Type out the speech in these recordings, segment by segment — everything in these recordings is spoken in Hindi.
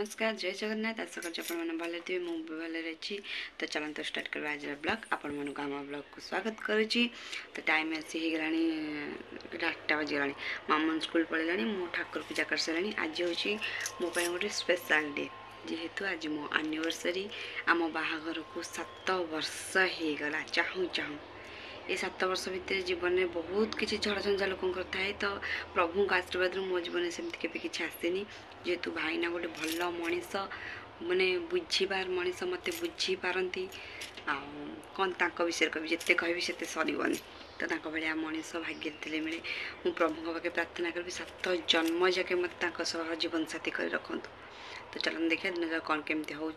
नमस्कार जय जगन्नाथ आशा कर भले थे मुझे भले रही तो चलते स्टार्ट करवा आज ब्लॉग आपण मन आम ब्लॉग को स्वागत करुच्ची। तो टाइम आसी हो 8टा बजीगला मामन स्कूल पड़ेगा मु ठाकुर पूजा कर सारे। आज हूँ मो गोटे स्पेशल डे जेहेतु आज मो एनिवर्सरी आम बाहाघर को 7 वर्ष हो गला। चाहूँ चाहूँ ये 7 वर्ष भितर जीवन में बहुत किसी झड़ झंझा लोक थाए तो प्रभु का आशीर्वाद मो जीवन सेमती केवे किसी आसेनी जेहेतु भाईना गोटे भल मनीष माने बुझीबार मनीष मत बुझी पारती कौन विषय कह जिते कह से सरबनी तो भाया मनीष भाग्य थे मिले मु प्रभु पाखे प्रार्थना करी 7 जन्म जाके मत जीवन साथी कर रखु। तो चलन देखिए दिन कौन केमती हो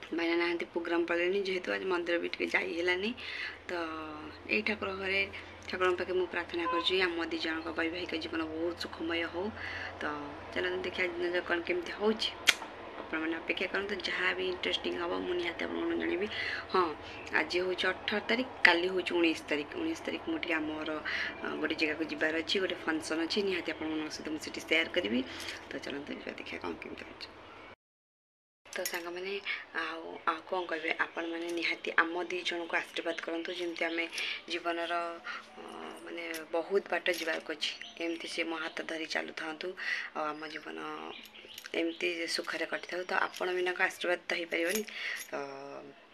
भाईना ना प्रोग्राम पड़े जेहेतु आज मंदिर भी जाइलानी तो यही ठाकुर घरे ठाकुर पाखे मुझे प्रार्थना करम दी जन वैवाहिक जीवन बहुत सुखमय हो। तो चलो देखिए दिन कौन केमती हो मैंने अपेक्षा करूँ। तो जहाँ भी इंटरेस्टिंग हम मुझे निहत जनवि। हाँ आज हूँ 18 तारीख काली हूँ 19 तारीख 19 तारीख मुझे आमर गोटे जगह को जबार अच्छी गोटे फंक्शन अच्छी निहत सहित मुझे सेयार करी। तो चलते देखिए कौन केमती हो। तो सांग मैंने कौन कहे आपण मैंने निहाती आम दी जन को आशीर्वाद करूँ जमी आम जीवन माने बहुत बाट जबार अच्छी एमती से मो हाथ धरी चलु था आम जीवन एमती सुखरे कटि था। तो आपण बिना आशीर्वाद तो हो पारे तो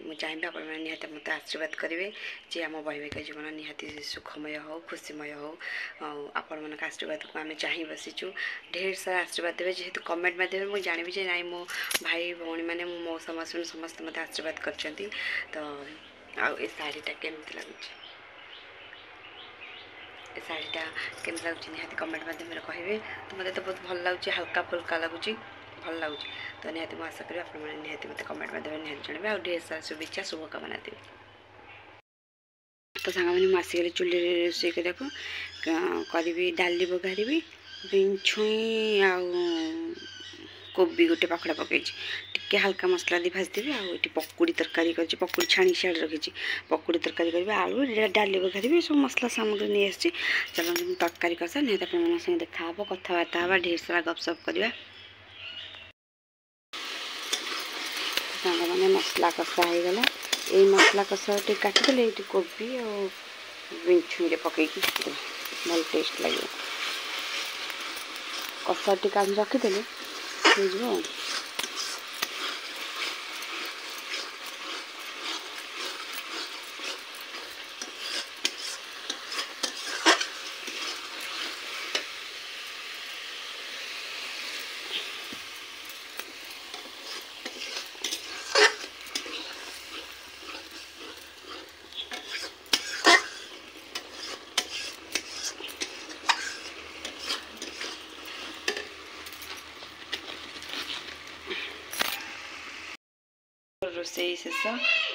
मुझे चाहिए आपण मैंने निहाती मत आशीर्वाद करेंगे जे आम वैवाहिक जीवन निहाती सुखमय हो खुशीमय हो। आपण मन आशीर्वाद को आम चाह बसीचु ढेर सारा आशीर्वाद देवे जेहेतु कमेंट माध्यम मुझे जानी जे ना मो भाई भौणी मैंने मो समस्त मत आशीर्वाद कर। तो ये शाढ़ीटा केमती लगुच शाढ़ीटा केमती लगुच निहाती कमेंट माध्यम कहे। तो मत तो बहुत भल लगुच हल्का फुल्का लगुच भल लगुच। तो निहाती मुझे आशा करी आप निहाती मत कमेंट माध्यम निहाती जनइबे आ ढेर सारा शुभेच्छा शुभकामना देवी। तो सांग मैंने आसिक चूल्हे रोषे करी डाली बघारी बीन छुई आ कोबी गोटे पाखड़ा पकई टे हल्का मसला दी भाजदेवी आठ पकुड़ी तरकारी कर पकुड़ी छाणी सियाड़ रखी पकुड़ी तरकारी करी आलू डाली बघारी सब मसला सामग्री नहीं आसी। चलो तरकारी कसा निहत आप देखा कथबार्ता हाँ ढेर सारा गपसप करवा। सांग मैंने मसला कषा हो गला ये मसला कषा टे काटिदेले ये कोबी और छुईरे पकई भल टेस्ट लगे कषा टे काढ़ी रखीदे हो। रोसई शेष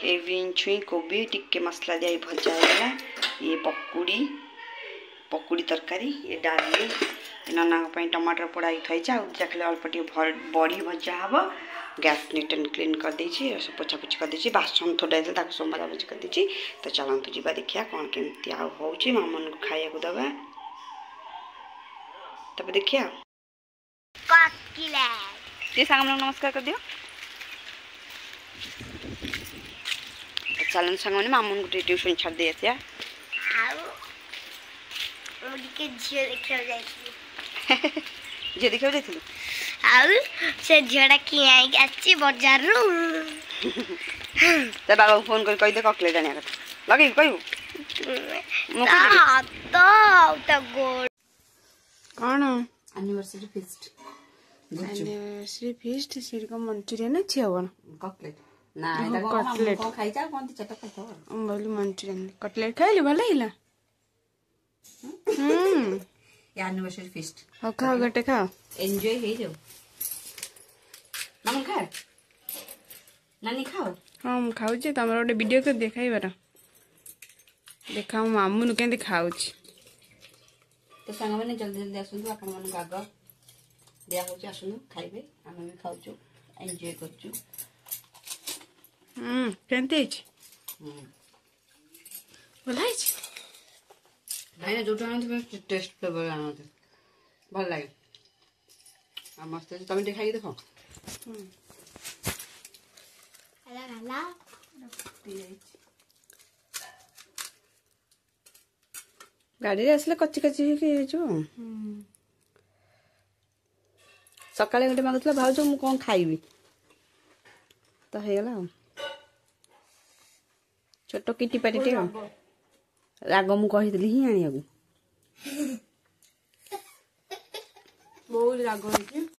ये बीन छुई कोबी टिके मसला दिया भजा है ये पकुड़ी तरकारी ये डाली नाना टमाटर पोड़ा थी खाली अल्प बड़ी भजा हम गैस नीट एंड क्लीन कर देछि सब पोछापोछि कर देछि बासन थोड़ा सब मजामजी कर देछि। तो चलतु जी देखिया कौन केमती हो मामन को खाया को दबा तब देखिया सांग नमस्कार कर दियो। चलन सांग मैंने मामन गोटे ट्यूशन छाड़ दे झील देखा से झीटा कि बजार बाबा फोन कर कही ककलेट आने कथा लगे कहू कौन एनिवर्सरी फीस्ट से मंचूरियन अच्छी हम ककलेट ना कटलेट मंचूरियन कटलेट खाइली भल लगे एनिवर्सरी फीस्ट हाँ खाओ गोटे खाओ एंजॉय हो जाओ मामन खा नानी खाओ हाँ मुझे खाऊँ तुम गोटे वीडियो कर देखाइबार देखा मो मामू के खाऊ। तो सांग मैंने जल्दी जल्दी आसतु आप आग दिया आसतु खाइबे आम भी खाऊ एंजॉय कर भाई जो टेस्ट फ्लेवर आना भल लगे मस्त तुम खाई देख ଗାଡ଼ିରେ ଆସିଲେ କଚି କଚି ହେଇକି ହେଇଯିବ। ସକାଳେ ଗୋଟେ ମାଗୁଥିଲା ଭାଉଜ ମୁଁ କ'ଣ ଖାଇବି ତ ହେଇଗଲା ଆଉ। ଛୋଟ କିଟି ପାଟିଟେ ଆଉ। ରାଗ ମୁଁ କହିଥିଲି ହିଁ ଆଣିବାକୁ। ବହୁତ ରାଗ ହେଇଛି।